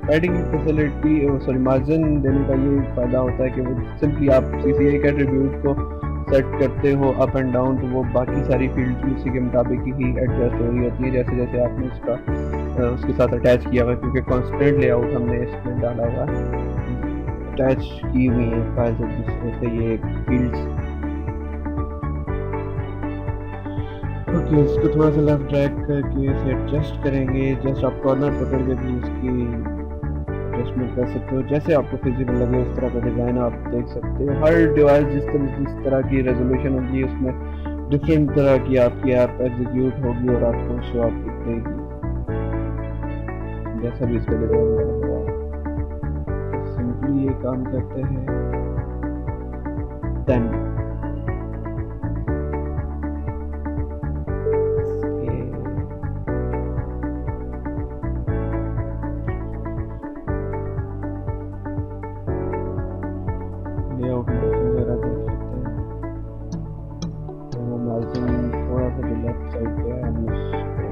पैडिंग फैसिलिटी सॉरी मार्जिन देने का ये फ़ायदा होता है कि वो सिंपली आप CCA के एट्रीब्यूट को सेट करते हो अप एंड डाउन, तो वो बाकी सारी फील्ड्स भी उसी के मुताबिक ही एडजस्ट हो रही होती है जैसे जैसे आपने उसके साथ अटैच किया हुआ है, क्योंकि कॉन्स्टेंट लेआउट हमने इसमें डाला हुआ है, अटैच की हुई है फाइल्स एक दूसरे से ये फील्ड्स। ओके इसको थोड़ा सा लेफ्ट ड्रैग करके इसे एडजस्ट करेंगे। जस्ट आप कॉर्नर पकड़ के भी इसकी एडजस्टमेंट कर सकते हो, जैसे आपको फिजिबल लगे उस तरह का डिज़ाइन आप देख सकते हो। हर डिवाइस जिस तरह की रेजोल्यूशन होगी उसमें डिफरेंट तरह की आपकी ऐप एग्जीक्यूट होगी और आपको शो अप देगी जैसा भी इसका डिज़ाइन बना हुआ है। तो सिंपली ये काम करते हैं देन लेआउट वगैरह देख लेते हैं। तो वो मार्जिन थोड़ा सा जो लेफ्ट साइड पे है हम उसको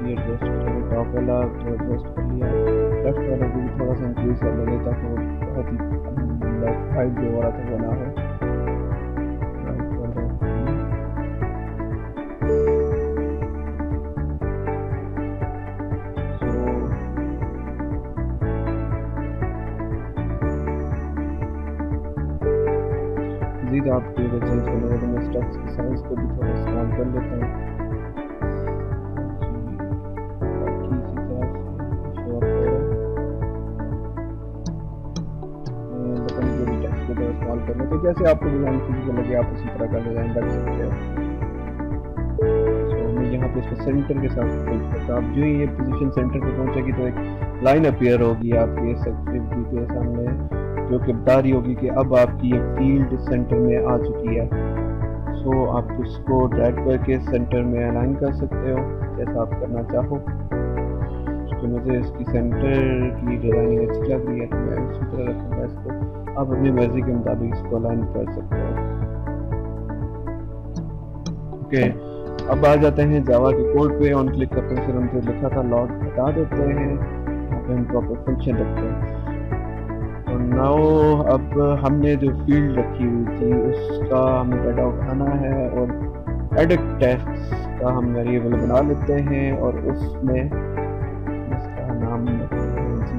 ये एडजस्ट करेंगे। टॉप वाला तो एडजस्ट कर लिया, लेफ्ट वाला भी थोड़ा सा इंक्रीज कर लेंगे ताकि वो बहुत ही लेफ्ट साइड जो हो रहा था वो ना हो। मज़ीद आपको अगर चेंज करना है तो मैं स्टेप्स की साइज को भी थोड़ा स्मॉल कर लेता हूँ ताकि इसी तरह से शो अप हो। मैं बटन के भी टेक्स्ट को थोड़ा स्मॉल कर लेता हूँ, जैसे आपको डिज़ाइन फिजिबल लगे आप उसी तरह का डिज़ाइन रख सकते हो। तो मैं यहाँ पे इसको सेंटर के साथ क्लिक करते हैं। आप जो ही ये पोजीशन सेंटर पे पहुंचेगी तो एक लाइन अपीयर होगी आपके इस एक्टिविटी के सामने, जो कि बता रही होगी कि अब आपकी ये फील्ड सेंटर में आ चुकी है। सो आप इसको ड्रैग करके सेंटर में अलाइन कर सकते हो जैसा आप करना चाहो। तो मुझे इसकी सेंटर की डिज़ाइनिंग अच्छी लग रही है तो मैं उसी तरह रखूँगा इसको। आप अपनी मर्जी के मुताबिक इसको अलाइन कर सकते हो। ओके, अब आ जाते हैं जावा के कोड पे। ऑन क्लिक करते हैं, फिर हम जो लिखा था लॉग हटा देते हैं, यहाँ पे हम प्रॉपर फंक्शन रखते हैं। और नाउ अब हमने जो फील्ड रखी हुई थी उसका हमें डाटा उठाना है और एडिट टेक्स्ट का हम वेरिएबल बना लेते हैं और उसमें इसका नाम रखते हैं जी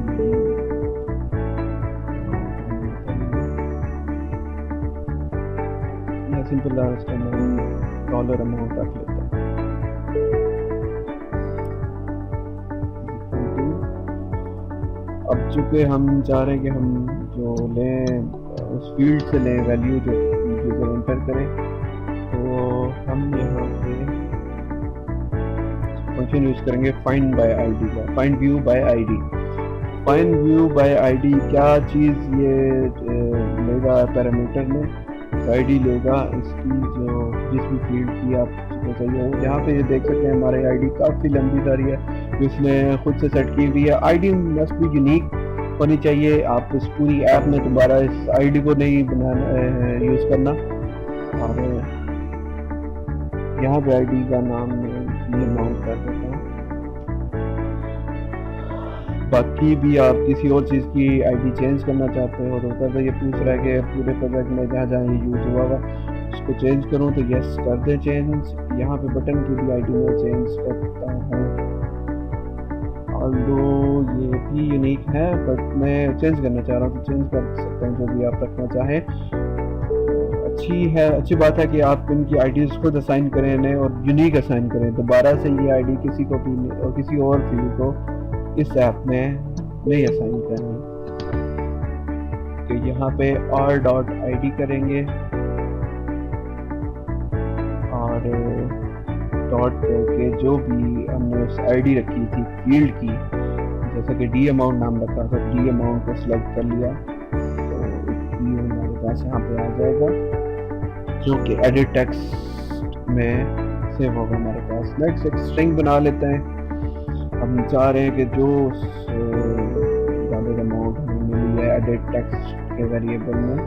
या सिंपल इसका नाम डॉलर अमाउंट रख लेते हैं। अब चूँकि हम चाह रहे हैं कि हम जो लें उस फील्ड से लें वैल्यू जो यूज़र एंटर करें, तो हम यहाँ पे फंक्शन यूज़ करेंगे फाइंड बाय आईडी का, find view bye ID. Find view bye ID क्या चीज़ ये लेगा पैरामीटर में, आईडी लेगा इसकी जो जिस भी फील्ड की आपको चाहिए हो। यहाँ पे ये देख सकते हैं हमारी आईडी काफ़ी लंबी सारी है, इसने खुद से सेट की हुई है। आईडी मस्ट भी यूनिक होनी चाहिए। आप इस पूरी ऐप में दोबारा इस आईडी को नहीं बनाना यूज़ करना। और यहाँ पे आईडी का नाम ये माउंट कर देता हूँ। बाकी भी आप किसी और चीज़ की आईडी चेंज करना चाहते हो तो कर, ये पूछ रहा है कि पूरे प्रोजेक्ट में जहाँ जहाँ ये यूज़ हुआ हुआ उसको चेंज करूँ तो यस कर दे चेंज। यहाँ पे बटन की भी आईडी में चेंज करता हूँ, ऑल्दो ये भी यूनिक है बट मैं चेंज करना चाह रहा हूँ तो चेंज कर सकते हैं जो भी आप रखना चाहें। अच्छी बात है कि आप इनकी आईडीज़ खुद असाइन करें इन्हें और यूनिक असाइन करें। दोबारा से ये आईडी किसी को भी और किसी और फील्ड को इस ऐप में नहीं असाइन करनी। तो यहाँ पे r.id करेंगे और डॉट करके जो भी हमने उस आईडी रखी थी फील्ड की, जैसा कि डी अमाउंट नाम रखा था, डी अमाउंट को सिलेक्ट कर लिया तो हमारे पास यहाँ पे आ जाएगा जो कि एडिट टेक्स्ट में सेव होगा हमारे पास। नेक्स्ट एक स्ट्रिंग बना लेते हैं। हम चाह रहे हैं कि जो डॉलर अमाउंट हमें मिली है एडिट टेक्स्ट के वेरिएबल में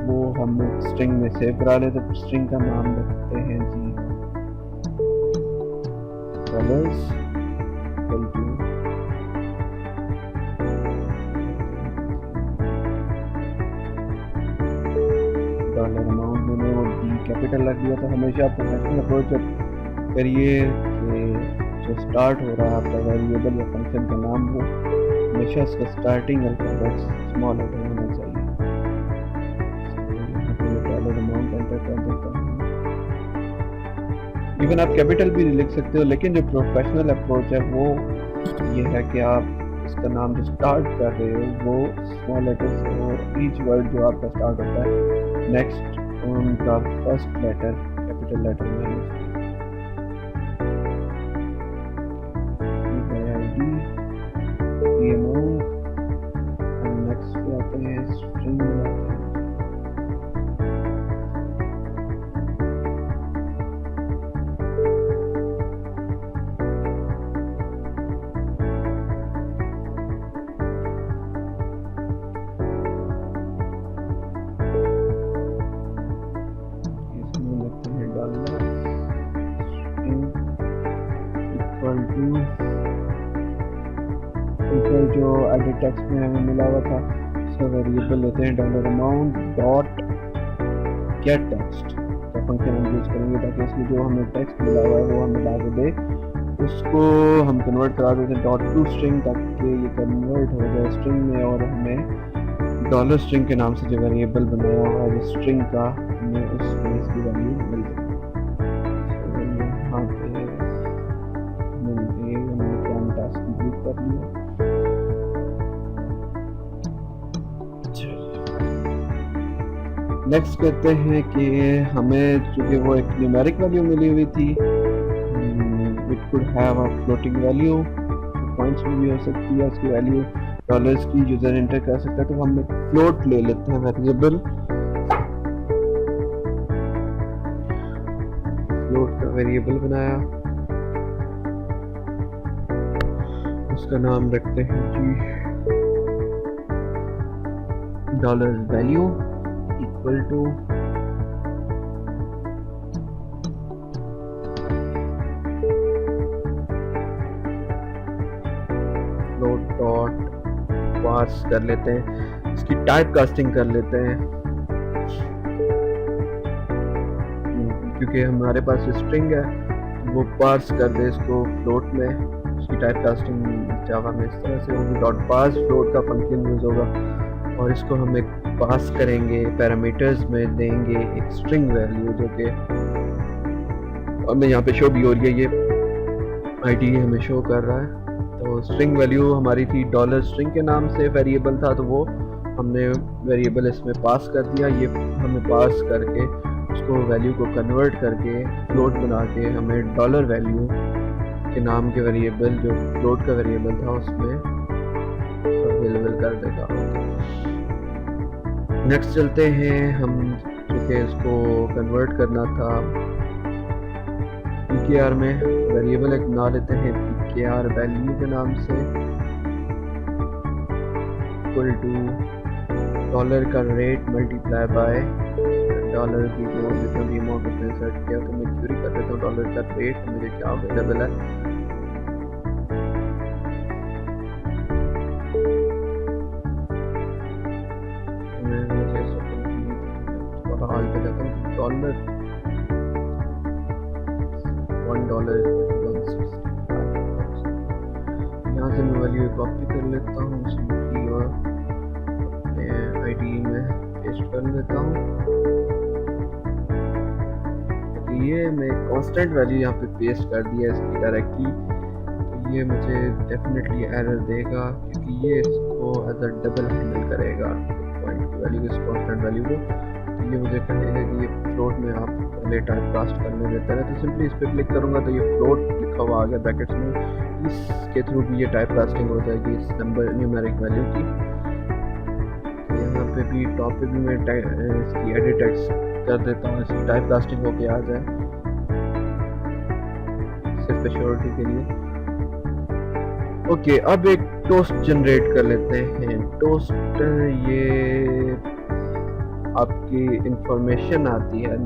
वो हम स्ट्रिंग में सेव करा लेते। तो स्ट्रिंग का नाम रखते हैं G dollars equal to dollar amount. मैंने वो डी कैपिटल रख दिया। तो हमेशा प्रोफेशनल अप्रोच करिए कि जो स्टार्ट हो रहा है आपका वेरिएबल या फंक्शन का नाम हो हमेशा इसका स्टार्टिंग अल्फाबेट स्मॉल लेटर होना चाहिए। यहाँ पे डॉलर अमाउंट एंटर कर देता हूँ। इवन आप कैपिटल भी लिख सकते हो, लेकिन जो प्रोफेशनल अप्रोच है वो ये है कि आप इसका नाम जो स्टार्ट कर रहे हो वो स्मॉल लेटर से हो। ईच वर्ड जो आपका स्टार्ट होता है नेक्स्ट उनका फर्स्ट लेटर कैपिटल लेटर में है। नेक्स्ट पे आते हैं स्ट्रिंग बनाते हैं। इसमें लिखते हैं डॉलर स्ट्रिंग इक्वल टू जो एडिट टेक्स्ट में हमें मिला हुआ था उसका वेरिएबल लेते हैं dollar amount dot gate text का फंक्शन हम यूज़ करेंगे ताकि इसमें जो हमें टेक्स्ट मिला हुआ है वो हमें ला के दे। उसको हम कन्वर्ट करा देते हैं डॉट टू स्ट्रिंग ताकि ये कन्वर्ट हो जाए स्ट्रिंग में और हमें डॉलर स्ट्रिंग के नाम से जो वेरिएबल बनाया हुआ है स्ट्रिंग का हमें उसमें इसकी वैल्यू मिल जाए। यहाँ पे हमने काम टास्क कंप्लीट कर लिया। नेक्स्ट कहते हैं कि हमें चूँकि वो एक न्यूमेरिक वैल्यू मिली हुई थी could have a floating value, points में भी हो सकती है उसकी वैल्यू, डॉलर्स की यूजर एंटर कर सकता है। तो हम एक फ्लोट ले लेते हैं वेरिएबल, फ्लोट का वेरिएबल बनाया, उसका नाम रखते हैं G dollar value equal to float dot parse कर लेते हैं, इसकी टाइप कास्टिंग कर लेते हैं क्योंकि हमारे पास स्ट्रिंग है, वो पार्स कर दे इसको फ्लोट में। इसकी टाइप कास्टिंग जावा में इस तरह से होगी, डॉट पार्स फ्लोट का फंक्शन यूज होगा और इसको हम एक पास करेंगे, पैरामीटर्स में देंगे एक स्ट्रिंग वैल्यू जो कि हमें यहाँ पे शो भी हो रही है, ये आईडी हमें शो कर रहा है। तो स्ट्रिंग वैल्यू हमारी थी डॉलर स्ट्रिंग के नाम से वेरिएबल था, तो वो हमने वेरिएबल इसमें पास कर दिया। ये हमें पास करके उसको वैल्यू को कन्वर्ट करके फ्लोट बना के हमें डॉलर वैल्यू के नाम के वेरिएबल जो फ्लोट का वेरिएबल था उसमें अवेलेबल कर देगा। नेक्स्ट चलते हैं हम, क्योंकि इसको कन्वर्ट करना था pkr में, वेरिएबल एक बना लेते हैं pkr वैल्यू के नाम से इक्वल टू डॉलर का रेट मल्टीप्लाई बाय डॉलर की जो जितना भी अमाउंट उसने सेट किया। तो मैं क्वेरी कर देता हूँ डॉलर का रेट मुझे क्या अवेलेबल है। हाल पे जाता हूँ, डॉलर $1 यहाँ से मैं वैल्यू कॉपी कर लेता हूँ सिंपली और अपने आईडी में पेस्ट कर लेता हूँ। तो ये मैं कांस्टेंट वैल्यू यहाँ पे पेस्ट कर दिया इसकी डायरेक्टली, तो ये मुझे डेफिनेटली एरर देगा क्योंकि ये इसको एज अ डबल हैंडल करेगा पॉइंट की वैल्यू इस कांस्टेंट वैल्यू को। तो ये मुझे कहेगा कि ये फ्लोट में आप पहले टाइप कास्ट करने देता है, तो सिंपली इस पर क्लिक करूँगा तो ये फ्लोट लिखा हुआ आ गया ब्रैकेट्स में, इसके थ्रू भी ये टाइप कास्टिंग हो जाएगी इस नंबर न्यूमेरिक वैल्यू की। तो यहाँ पे भी टॉप पे भी मैं इसकी एडिट टेक्स्ट कर देता हूँ, इसकी टाइप कास्टिंग होके आ जाए सिर्फ एश्योरिटी के लिए। ओके, अब एक टोस्ट जनरेट कर लेते हैं। टोस्ट ये आपकी इंफॉर्मेशन आती है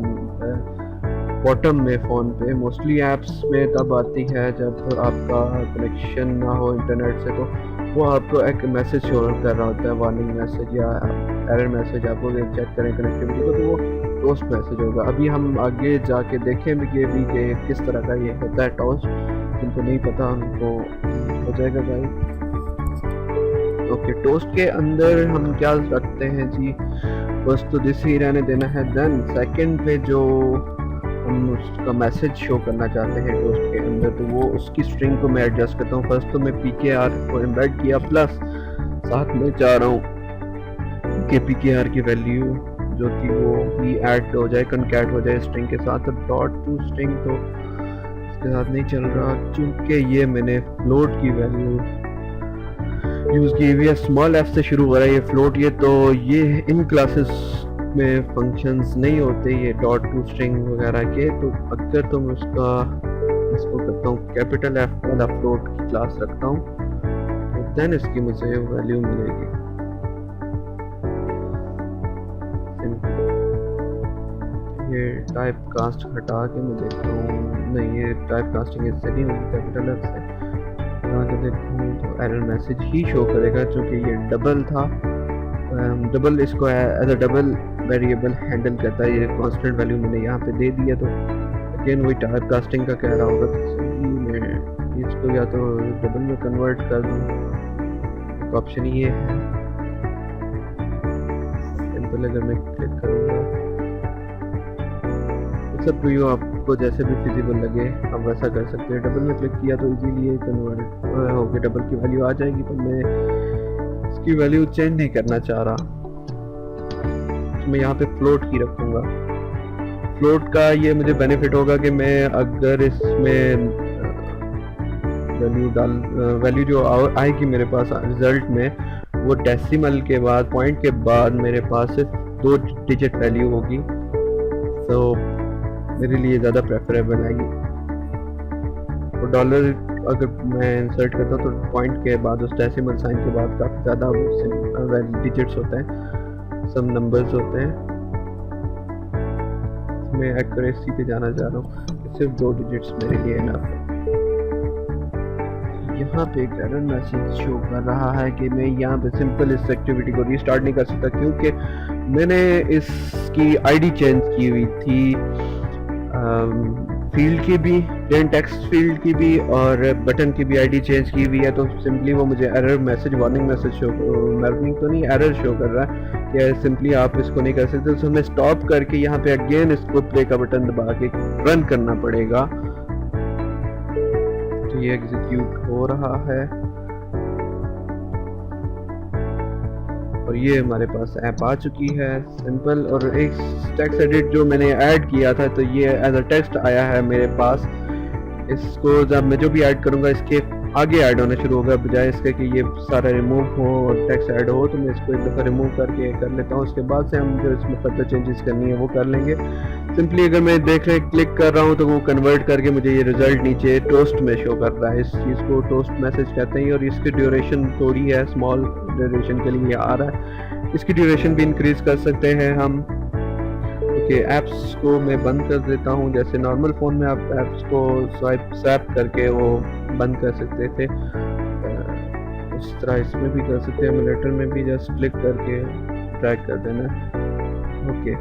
बॉटम में फ़ोन पे, मोस्टली ऐप्स में तब आती है जब आपका कनेक्शन ना हो इंटरनेट से, तो वो आपको एक मैसेज शो कर रहा होता है, वार्निंग मैसेज या एरर मैसेज, आपको चेक करें कनेक्टिविटी को, तो वो टोस्ट मैसेज होगा। अभी हम आगे जाके देखेंगे कि किस तरह का ये होता है टोस्ट, जिनको नहीं पता उनको हो जाएगा भाई। ओके, टोस्ट के अंदर हम क्या रखते हैं जी, फर्स्ट तो दिस ही रहने देना है, देन सेकंड पे जो हम उसका मैसेज शो करना चाहते हैं टोस्ट के अंदर, तो वो उसकी स्ट्रिंग को मैं एडजस्ट करता हूँ। फर्स्ट तो मैं pkr को एम्बेड किया, प्लस साथ में चाह रहा हूँ कि pkr की वैल्यू जो थी वो भी ऐड हो जाए, कनकैट हो जाए स्ट्रिंग के साथ। तो डॉट टू स्ट्रिंग तो इसके साथ नहीं चल रहा, क्योंकि ये मैंने फ्लोट की वैल्यू यूज़ की हुई है, स्मॉल एफ से शुरू हो रहा है ये फ्लोट, ये तो ये इन क्लासेस में फंक्शंस नहीं होते ये डॉट टू स्ट्रिंग वगैरह के। तो अक्सर तो मैं इसको करता हूँ कैपिटल एफ वाला फ्लोट की क्लास रखता हूँ, तो देन इसकी मुझे वैल्यू मिलेगी। ये टाइप कास्ट हटा के मैं देखता हूँ, नहीं ये टाइप कास्टिंग इससे नहीं होगी, कैपिटल एफ से आगे देखूँ तो एरर मैसेज ही शो करेगा, क्योंकि ये डबल था, डबल इसको as a double variable handle करता है। ये कांस्टेंट वैल्यू मैंने यहाँ पे दे दिया, तो अगेन वही टाइप कास्टिंग का कह रहा होगा, तो मैं इसको या तो डबल में कन्वर्ट कर दूँ, ऑप्शन ये है सिंपल। अगर मैं क्लिक करूँगा, सब टू यू, आपको जैसे भी फिजिबल लगे आप वैसा कर सकते हैं। डबल में क्लिक किया तो इजीली कन्वर्ट होकर डबल की वैल्यू आ जाएगी, पर मैं इसकी वैल्यू चेंज नहीं करना चाह रहा, तो मैं यहाँ पे फ्लोट की रखूँगा। फ्लोट का ये मुझे बेनिफिट होगा कि मैं अगर इसमें वैल्यू जो आएगी मेरे पास रिजल्ट में, वो डेसिमल के बाद, पॉइंट के बाद मेरे पास सिर्फ 2 डिजिट वैल्यू होगी। तो मेरे लिए ज़्यादा प्रेफरेबल आएगी। और डॉलर अगर मैं इंसर्ट करता हूँ तो पॉइंट के बाद, उस डेसिमल साइन के बाद काफ़ी ज़्यादा डिजिट्स होते हैं, सब नंबर्स होते हैं। मैं एक्यूरेसी पे जाना चाह रहा हूँ, सिर्फ 2 डिजिट्स मेरे लिए इनफ है। यहाँ पे एक एरर मैसेज शो कर रहा है कि मैं यहाँ पे सिंपल इस एक्टिविटी को रीस्टार्ट नहीं कर सकता, क्योंकि मैंने इसकी आईडी चेंज की हुई थी, फील्ड की भी, प्लेन टेक्स्ट फील्ड की भी और बटन की भी आईडी चेंज की हुई है। तो सिंपली वो मुझे error message, warning message show, warning तो नहीं, एरर शो कर रहा है कि सिंपली आप इसको नहीं कर सकते। तो हमें स्टॉप करके यहाँ पे अगेन इसको प्ले का बटन दबा के रन करना पड़ेगा। तो ये एग्जीक्यूट हो रहा है और ये हमारे पास ऐप आ चुकी है सिंपल। और एक टेक्स्ट एडिट जो मैंने ऐड किया था, तो ये एज अ टेक्स्ट आया है मेरे पास। इसको जब मैं जो भी ऐड करूंगा इसके आगे ऐड होना शुरू होगा, बजाय इसके कि ये सारा रिमूव हो और टेक्स्ट ऐड हो। तो मैं इसको एक दफ़ा रिमूव करके कर लेता हूँ, उसके बाद से हम जो इसमें फर्दर चेंजेस करनी है वो कर लेंगे। सिंपली अगर मैं देख रहे क्लिक कर रहा हूँ तो वो कन्वर्ट करके मुझे ये रिजल्ट नीचे टोस्ट में शो कर रहा है। इस चीज़ को टोस्ट मैसेज कहते हैं और इसकी ड्यूरेशन थोड़ी है, स्मॉल ड्यूरेशन के लिए आ रहा है। इसकी ड्यूरेशन भी इंक्रीज कर सकते हैं हम। ओके, ऐप्स को मैं बंद कर देता हूँ। जैसे नॉर्मल फ़ोन में आप ऐप्स को स्वैप करके वो बंद कर सकते थे, उस तरह इसमें भी कर सकते हैं। एमुलेटर में भी जस्ट क्लिक करके ड्रैग कर देना। ओके,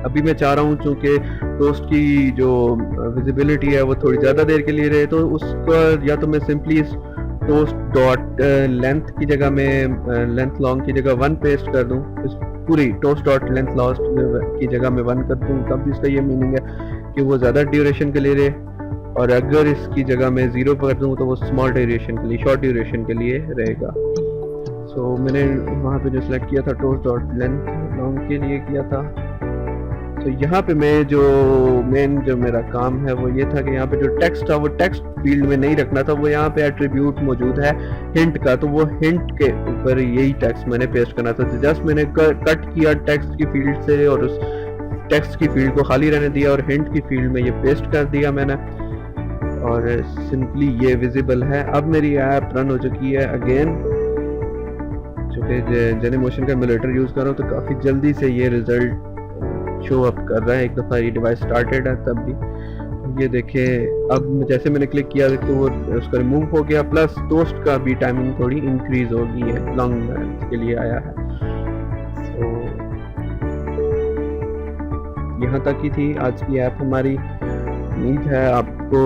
अभी मैं चाह रहा हूँ चूँकि टोस्ट की जो विजिबिलिटी है वो थोड़ी ज़्यादा देर के लिए रहे, तो उसका या तो मैं सिंपली इस टोस्ट डॉट लेंथ की जगह में, लेंथ लॉन्ग की जगह 1 पेस्ट कर दूँ। इस पूरी टोस्ट डॉट लेंथ लॉस्ट की जगह में 1 कर दूँ, तब इसका ये मीनिंग है कि वो ज़्यादा ड्यूरेशन के लिए रहे। और अगर इसकी जगह में 0 कर दूँ तो वो स्मॉल ड्यूरेशन के लिए, शॉर्ट ड्यूरेशन के लिए रहेगा। सो मैंने वहाँ पे जो सिलेक्ट किया था टोस्ट डॉट लेंथ लॉन्ग के लिए किया था। तो यहाँ पे मैं जो मेरा काम है वो ये था कि यहाँ पे जो टेक्स्ट था वो टेक्स्ट फील्ड में नहीं रखना था, वो यहाँ पे एट्रीब्यूट मौजूद है हिंट का, तो वो हिंट के ऊपर यही टेक्स्ट मैंने पेस्ट करना था। तो जस्ट मैंने कट किया टेक्स्ट की फील्ड से और उस टेक्स्ट की फील्ड को खाली रहने दिया और हिंट की फील्ड में ये पेस्ट कर दिया मैंने, और सिंपली ये विजिबल है। अब मेरी ऐप रन हो चुकी है अगेन। चूँकि जेनीमोशन का एमुलेटर यूज़ कर रहा हूँ तो काफ़ी जल्दी से ये रिजल्ट शो अप कर रहा है। एक दफ़ा ये डिवाइस स्टार्टेड है तब भी। ये देखें, अब जैसे मैंने क्लिक किया तो वो उसका रिमूव हो गया, प्लस टोस्ट का भी टाइमिंग थोड़ी इंक्रीज हो गई है, लॉन्ग के लिए आया है। तो यहाँ तक ही थी आज की ऐप हमारी। उम्मीद है आपको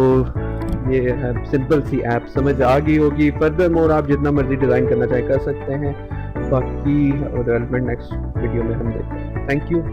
ये सिंपल सी ऐप समझ आ गई होगी। फर्दर मोर आप जितना मर्जी डिज़ाइन करना चाहे कर सकते हैं। बाकी और रेलेवेंट नेक्स्ट वीडियो में हम देखते हैं। Thank you.